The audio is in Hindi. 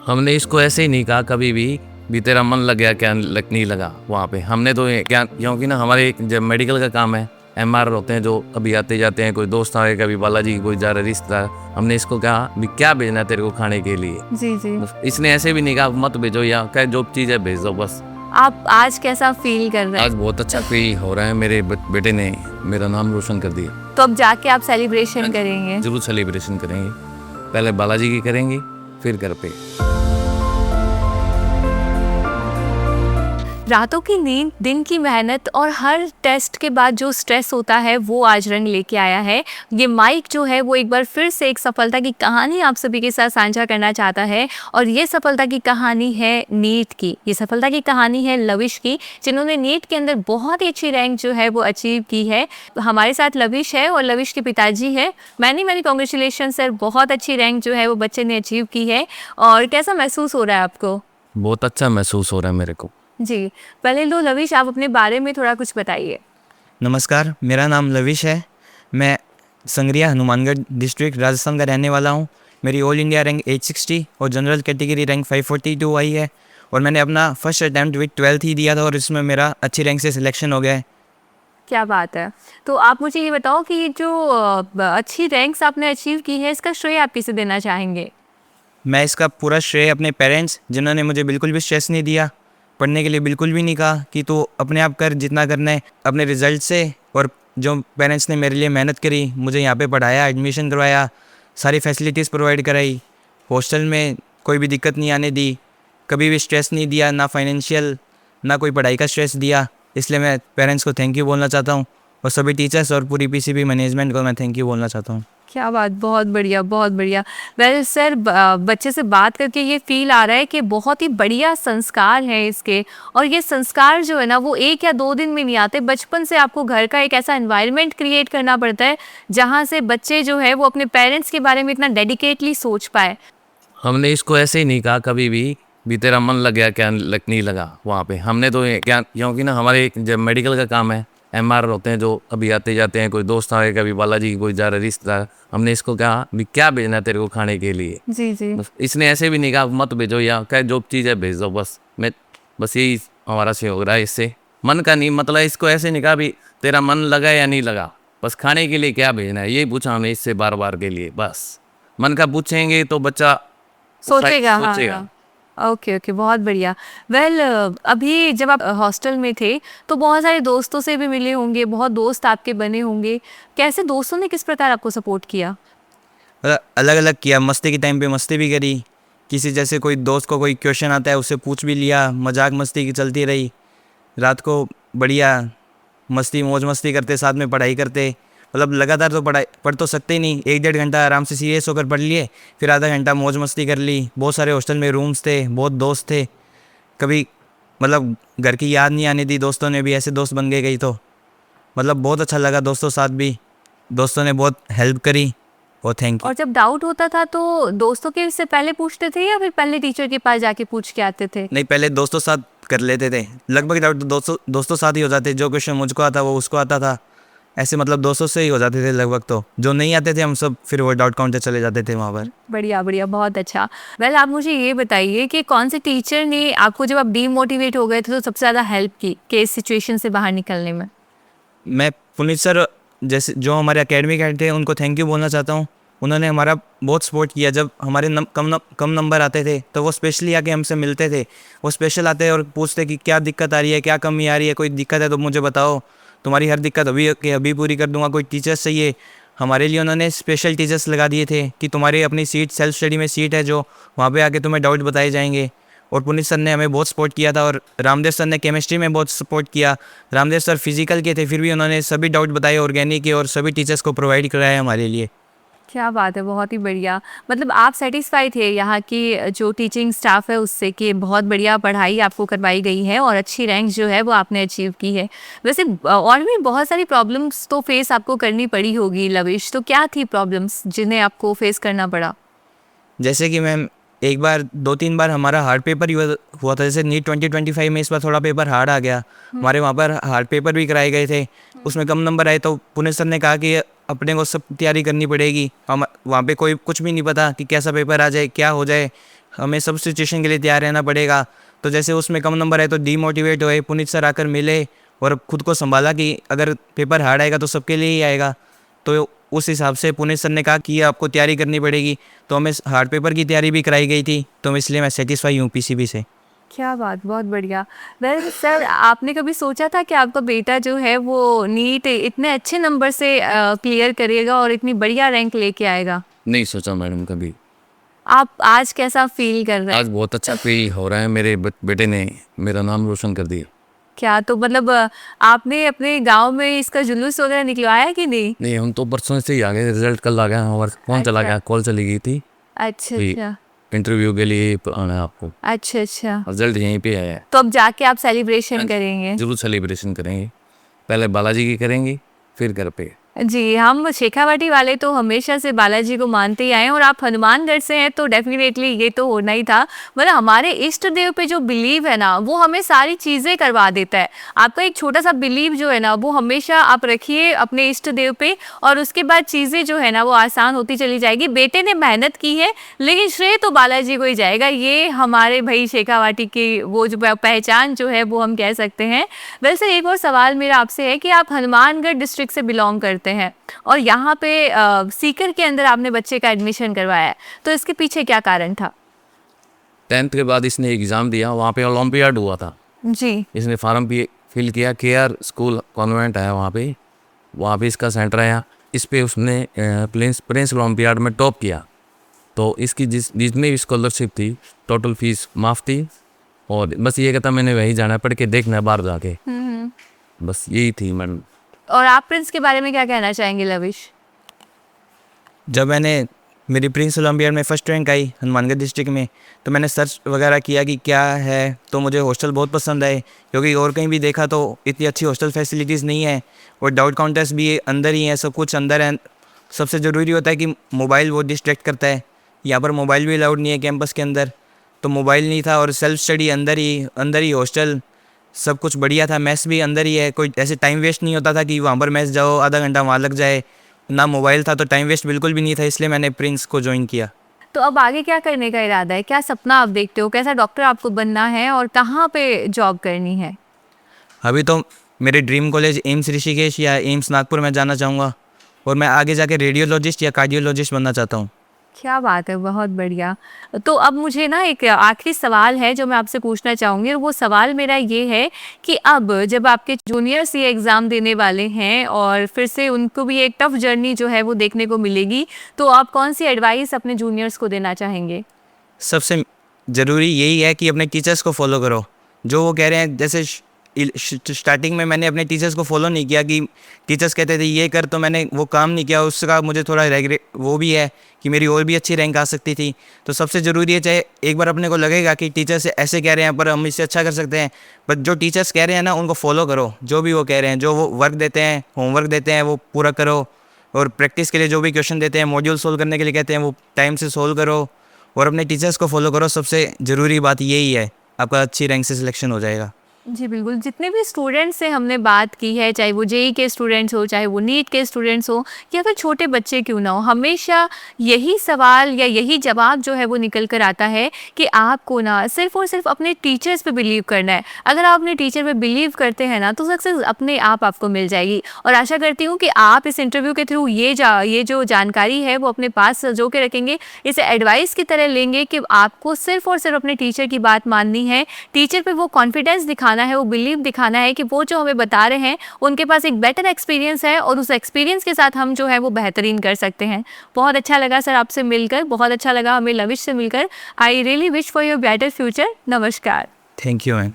हमने इसको ऐसे ही नहीं कहा कभी भी तेरा मन लग गया क्या नहीं लगा वहाँ पे। हमने तो क्या, क्योंकि ना हमारे जब मेडिकल का काम है, एमआर होते हैं जो कभी आते जाते हैं, कोई दोस्त आए, कभी बालाजी कोई जा रहा रिश्तेदार। हमने इसको कहा भी क्या भेजना है तेरे को खाने के लिए। जी जी। बस इसने ऐसे भी नहीं कहा मत भेजो, या क्या जो चीज़ है भेज दो बस। आप आज कैसा फील कर रहे आज हैं? बहुत अच्छा फील हो रहा है, मेरे बेटे ने मेरा नाम रोशन कर दिया। तो अब जाके आप सेलिब्रेशन करेंगे? जरूर सेलिब्रेशन करेंगे, पहले बालाजी की करेंगे फिर घर पे। रातों की नींद, दिन की मेहनत और हर टेस्ट के बाद जो स्ट्रेस होता है वो आज रंग लेके आया है। ये माइक जो है वो एक बार फिर से एक सफलता की कहानी आप सभी के साथ साझा करना चाहता है, और ये सफलता की कहानी है नीट की। ये सफलता की कहानी है लविश की, जिन्होंने नीट के अंदर बहुत ही अच्छी रैंक जो है वो अचीव की है। हमारे साथ लविश है और लविश के पिताजी है। मैनी कॉन्ग्रेचुलेशन सर, बहुत अच्छी रैंक जो है वो बच्चे ने अचीव की है। और कैसा महसूस हो रहा है आपको? बहुत अच्छा महसूस हो रहा है मेरे को। जी, पहले तो लविश आप अपने बारे में थोड़ा कुछ बताइए। नमस्कार, मेरा नाम लविश है। मैं संगरिया हनुमानगढ़ डिस्ट्रिक्ट राजस्थान का रहने वाला हूँ। मेरी ऑल इंडिया रैंक 860 और जनरल कैटेगरी रैंक 542 आई है, और मैंने अपना फर्स्ट अटैम्प्ट विद 12th ही दिया था, और इसमें मेरा अच्छी रैंक से सिलेक्शन हो गया है। क्या बात है। तो आप मुझे ये बताओ कि ये जो अच्छी रैंक्स आपने अचीव की है, इसका श्रेय आप किसे देना चाहेंगे? मैं इसका पूरा श्रेय अपने पेरेंट्स, जिन्होंने मुझे बिल्कुल भी स्ट्रेस नहीं दिया, पढ़ने के लिए बिल्कुल भी नहीं कहा कि तू अपने आप कर जितना करना है अपने रिजल्ट से। और जो पेरेंट्स ने मेरे लिए मेहनत करी, मुझे यहाँ पे पढ़ाया, एडमिशन करवाया, सारी फैसिलिटीज़ प्रोवाइड कराई, हॉस्टल में कोई भी दिक्कत नहीं आने दी, कभी भी स्ट्रेस नहीं दिया, ना फाइनेंशियल ना कोई पढ़ाई का स्ट्रेस दिया। इसलिए मैं पेरेंट्स को थैंक यू बोलना चाहता हूँ, और सभी टीचर्स और पूरी पीसीबी मैनेजमेंट को मैं थैंक यू बोलना चाहता हूँ। क्या बात, बहुत बढ़िया बहुत बढ़िया। वेल सर, बच्चे से बात करके ये फील आ रहा है कि बहुत ही बढ़िया संस्कार है इसके, और ये संस्कार जो है ना वो 1 या 2 दिन में नहीं आते। बचपन से आपको घर का एक ऐसा एनवायरनमेंट क्रिएट करना पड़ता है जहाँ से बच्चे जो है वो अपने पेरेंट्स के बारे में इतना डेडिकेटली सोच पाए। हमने इसको ऐसे ही नहीं कहा कभी भी तेरा मन लग गया क्या नहीं लगा वहाँ पे। हमने तो क्या, क्योंकि ना हमारे जब मेडिकल का काम है, एमआर होते हैं जो कभी आते जाते हैं, कोई दोस्त आए, कभी बालाजी कोई जा रहा रिश्तेदार। हमने इसको कहा भी क्या भेजना है तेरे को खाने के लिए। जी जी। बस इसने ऐसे भी नहीं कहा मत भेजो, या क्या जो चीज़ है भेज दो बस। बस यही हमारा से हो रहा है इससे। मन का नहीं, मतलब इसको ऐसे नहीं कहा भी तेरा मन लगा या नहीं लगा, बस खाने के लिए क्या भेजना है ये पूछा हमने इससे बार बार के लिए। बस मन का पूछेंगे तो बच्चा सोचेगा। सोचेगा। हाँ। ओके ओके, बहुत बढ़िया। वेल, अभी जब आप हॉस्टल में थे तो बहुत सारे दोस्तों से भी मिले होंगे, बहुत दोस्त आपके बने होंगे। कैसे दोस्तों ने किस प्रकार आपको सपोर्ट किया? अलग अलग किया, मस्ती के टाइम पे मस्ती भी करी। किसी जैसे कोई दोस्त को कोई क्वेश्चन आता है उससे पूछ भी लिया, मजाक मस्ती की चलती रही। रात को बढ़िया मस्ती मौज मस्ती करते, साथ में पढ़ाई करते। मतलब लगातार तो पढ़ तो सकते ही नहीं, 1-1.5 घंटा आराम से सीरियस होकर पढ़ लिए, फिर आधा घंटा मौज मस्ती कर ली। बहुत सारे हॉस्टल में रूम्स थे, बहुत दोस्त थे। कभी मतलब घर की याद नहीं आने दी, दोस्तों ने भी ऐसे दोस्त बन गए कई तो। मतलब बहुत अच्छा लगा दोस्तों साथ भी, दोस्तों ने बहुत हेल्प करी, और थैंक यू। और जब डाउट होता था तो दोस्तों के से पहले पूछते थे या फिर पहले टीचर के पास जाके पूछ के आते थे? नहीं, पहले दोस्तों साथ कर लेते थे। लगभग डाउट तो दोस्तों साथ ही हो जाते। जो क्वेश्चन मुझको आता वो उसको आता था, ऐसे मतलब दोस्तों से ही हो जाते थे लगभग। तो जो नहीं आते थे हम सब फिर वो डाउट काउंटर चले जाते थे वहाँ पर। बढ़िया बढ़िया, बहुत अच्छा। वेल, आप मुझे ये बताइए कि कौन से टीचर ने आपको, जब आप डीमोटिवेट हो गए थे, तो सबसे ज़्यादा हेल्प की केस सिचुएशन से बाहर निकलने में? मैं पुनीत सर जैसे जो हमारे एकेडमिक हेड थे उनको थैंक यू बोलना चाहता हूँ। उन्होंने हमारा बहुत सपोर्ट किया। जब हमारे कम नंबर आते थे तो वो स्पेशली आके हमसे मिलते थे। वो स्पेशल आते और पूछते कि क्या दिक्कत आ रही है, क्या कमी आ रही है, कोई दिक्कत है तो मुझे बताओ, तुम्हारी हर दिक्कत अभी पूरी कर दूंगा। कोई टीचर्स चाहिए, हमारे लिए उन्होंने स्पेशल टीचर्स लगा दिए थे कि तुम्हारी अपनी सीट सेल्फ स्टडी में सीट है, जो वहाँ पे आके तुम्हें डाउट बताए जाएंगे। और पुनीत सर ने हमें बहुत सपोर्ट किया था, और रामदेव सर ने केमिस्ट्री में बहुत सपोर्ट किया। रामदेव सर फिजिकल के थे, फिर भी उन्होंने सभी डाउट बताए ऑर्गेनिक के, और सभी टीचर्स को प्रोवाइड कराया हमारे लिए। क्या बात है, बहुत ही बढ़िया। मतलब आप सेटिस्फाई थे यहाँ की जो टीचिंग स्टाफ है उससे, कि बहुत बढ़िया पढ़ाई आपको करवाई गई है और अच्छी रैंक जो है वो आपने अचीव की है। वैसे और भी बहुत सारी प्रॉब्लम्स तो फेस आपको करनी पड़ी होगी लविश, तो क्या थी प्रॉब्लम्स जिन्हें आपको फेस करना पड़ा? जैसे कि मैम, एक बार 2-3 बार हमारा हार्ड पेपर ही हुआ था। जैसे नीट 2025 में इस बार थोड़ा पेपर हार्ड आ गया। हमारे वहाँ पर हार्ड पेपर भी कराए गए थे, उसमें कम नंबर आए। तो पुनीत सर ने कहा कि अपने को सब तैयारी करनी पड़ेगी। हम वहाँ पे कोई कुछ भी नहीं पता कि कैसा पेपर आ जाए, क्या हो जाए, हमें सब सिचुएशन के लिए तैयार रहना पड़ेगा। तो जैसे उसमें कम नंबर है तो डीमोटिवेट हुए, पुनीत सर आकर मिले और खुद को संभाला कि अगर पेपर हार्ड आएगा तो सबके लिए ही आएगा। तो उस हिसाब से पुनीत सर ने कहा कि आपको तैयारी करनी पड़ेगी, तो हमें हार्ड पेपर की तैयारी भी कराई गई थी, तो इसलिए मैं सेटिस्फाई हूँ पीसीबी से। क्या बात, बहुत बढ़िया। वेल सर, आपने कभी सोचा था कि आपका बेटा जो है वो नीट इतने अच्छे नंबर से क्लियर करेगा और इतनी बढ़िया रैंक लेके आएगा? नहीं सोचा मैडम कभी। आप आज कैसा फील कर रहे हैं? आज बहुत अच्छा फील हो रहा है, मेरे बेटे ने मेरा नाम रोशन कर दिया। क्या तो मतलब आपने अपने गांव में इसका जुलूस वगैरह निकलवाया कि नहीं? नहीं, हम तो परसों से ही आ गए, रिजल्ट कल आ गया और फोन चला गया, कॉल चली गई थी अच्छा भी अच्छा इंटरव्यू के लिए आना है आपको। अच्छा अच्छा। रिजल्ट यहीं पे आया है। तो अब जाके आप सेलिब्रेशन करेंगे? जरूर सेलिब्रेशन करेंगे, पहले बालाजी की करेंगे फिर घर पे। जी, हम शेखावाटी वाले तो हमेशा से बालाजी को मानते ही आए हैं और आप हनुमानगढ़ से हैं तो डेफिनेटली ये तो होना ही था। मतलब हमारे इष्ट देव पे जो बिलीव है ना, वो हमें सारी चीज़ें करवा देता है। आपका एक छोटा सा बिलीव जो है ना, वो हमेशा आप रखिए अपने इष्ट देव पे और उसके बाद चीज़ें जो है ना वो आसान होती चली जाएगी। बेटे ने मेहनत की है लेकिन श्रेय तो बालाजी को ही जाएगा। ये हमारे भाई शेखावाटी की वो जो पहचान जो है वो हम कह सकते हैं। वैसे एक और सवाल मेरा आपसे है कि आप हनुमानगढ़ डिस्ट्रिक्ट से बिलोंग करते हैं और यहाँ पे सीकर के अंदर आपने बच्चे का एडमिशन करवाया है, तो इसके पीछे क्या कारण था? 10th के बाद इसने एग्ज़ाम दिया, वहाँ पे ओलंपियाड हुआ था। जी। इसने फार्म भी फिल किया, केआर स्कूल कॉन्वेंट है वहाँ पे इसका सेंटर आया। इस पे उसने प्रिंस ओलंपियाड में टॉप किया। तो इसकी जितनी भी स्कॉलरशिप थी टोटल फीस माफ़ थी और बस ये कहता मैंने वहीं जाना है, पढ़ के देखना है बाहर जाके। बस यही थी मैडम। और आप प्रिंस के बारे में क्या कहना चाहेंगे लविश? जब मैंने मेरी प्रिंस ओलंपियाड में फर्स्ट रैंक आई हनुमानगढ़ डिस्ट्रिक्ट में, तो मैंने सर्च वगैरह किया कि क्या है, तो मुझे हॉस्टल बहुत पसंद आए, क्योंकि और कहीं भी देखा तो इतनी अच्छी हॉस्टल फैसिलिटीज़ नहीं है और डाउट काउंटर्स भी अंदर ही हैं, सब कुछ अंदर है। सबसे ज़रूरी होता है कि मोबाइल वो डिस्ट्रैक्ट करता है, यहाँ पर मोबाइल भी अलाउड नहीं है कैंपस के अंदर, तो मोबाइल नहीं था और सेल्फ स्टडी अंदर ही हॉस्टल, सब कुछ बढ़िया था। मैथ्स भी अंदर ही है, कोई ऐसे टाइम वेस्ट नहीं होता था कि वहाँ पर मैथ्स जाओ आधा घंटा वहाँ लग जाए, ना मोबाइल था तो टाइम वेस्ट बिल्कुल भी नहीं था, इसलिए मैंने प्रिंस को ज्वाइन किया। तो अब आगे क्या करने का इरादा है? क्या सपना आप देखते हो? कैसा डॉक्टर आपको बनना है और कहाँ पे जॉब करनी है? अभी तो मेरे ड्रीम कॉलेज एम्स ऋषिकेश या एम्स नागपुर में जाना चाहूँगा और मैं आगे जाके रेडियोलॉजिस्ट या कार्डियोलॉजिस्ट बनना चाहता हूँ। क्या बात है, बहुत बढ़िया। तो अब मुझे ना एक आखिरी सवाल है जो मैं आपसे पूछना चाहूँगी और वो सवाल मेरा ये है कि अब जब आपके जूनियर्स ये एग्ज़ाम देने वाले हैं और फिर से उनको भी एक टफ जर्नी जो है वो देखने को मिलेगी, तो आप कौन सी एडवाइस अपने जूनियर्स को देना चाहेंगे? सबसे ज़रूरी यही है कि अपने टीचर्स को फॉलो करो, जो वो कह रहे हैं। जैसे स्टार्टिंग में मैंने अपने टीचर्स को फॉलो नहीं किया कि टीचर्स कहते थे ये कर, तो मैंने वो काम नहीं किया, उसका मुझे थोड़ा रेग्रेट वो भी है कि मेरी और भी अच्छी रैंक आ सकती थी। तो सबसे ज़रूरी है, चाहे एक बार अपने को लगेगा कि टीचर्स ऐसे कह रहे हैं पर हम इससे अच्छा कर सकते हैं, बट जो टीचर्स कह रहे हैं ना उनको फॉलो करो, जो भी वो कह रहे हैं, जो वो वर्क देते हैं, होमवर्क देते हैं वो पूरा करो, और प्रैक्टिस के लिए जो भी क्वेश्चन देते हैं, मॉड्यूल सोल्व करने के लिए कहते हैं, वो टाइम से सोल्व करो और अपने टीचर्स को फॉलो करो। सबसे ज़रूरी बात यही है, आपका अच्छी रैंक से सिलेक्शन हो जाएगा। जी बिल्कुल, जितने भी स्टूडेंट्स से हमने बात की है, चाहे वो जेई के स्टूडेंट्स हो, चाहे वो नीट के स्टूडेंट्स हो या फिर छोटे बच्चे क्यों ना हो, हमेशा यही सवाल या यही जवाब जो है वो निकल कर आता है कि आपको ना सिर्फ और सिर्फ अपने टीचर्स पे बिलीव करना है। अगर आप अपने टीचर पे बिलीव करते हैं ना तो सक्सेस अपने आप आपको मिल जाएगी। और आशा करती हूँ कि आप इस इंटरव्यू के थ्रू ये जो जानकारी है वो अपने पास सजो के रखेंगे, इसे एडवाइस की तरह लेंगे कि आपको सिर्फ और सिर्फ अपने टीचर की बात माननी है, टीचर पे वो कॉन्फिडेंस दिखाना है, वो बिलीव दिखाना है कि वो जो हमें बता रहे हैं उनके पास एक बेटर एक्सपीरियंस है और उस एक्सपीरियंस के साथ हम जो है वो बेहतरीन कर सकते हैं। बहुत अच्छा लगा सर आपसे मिलकर, बहुत अच्छा लगा हमें लविश से मिलकर। I really wish for your better future. नमस्कार। Thank you ma'am.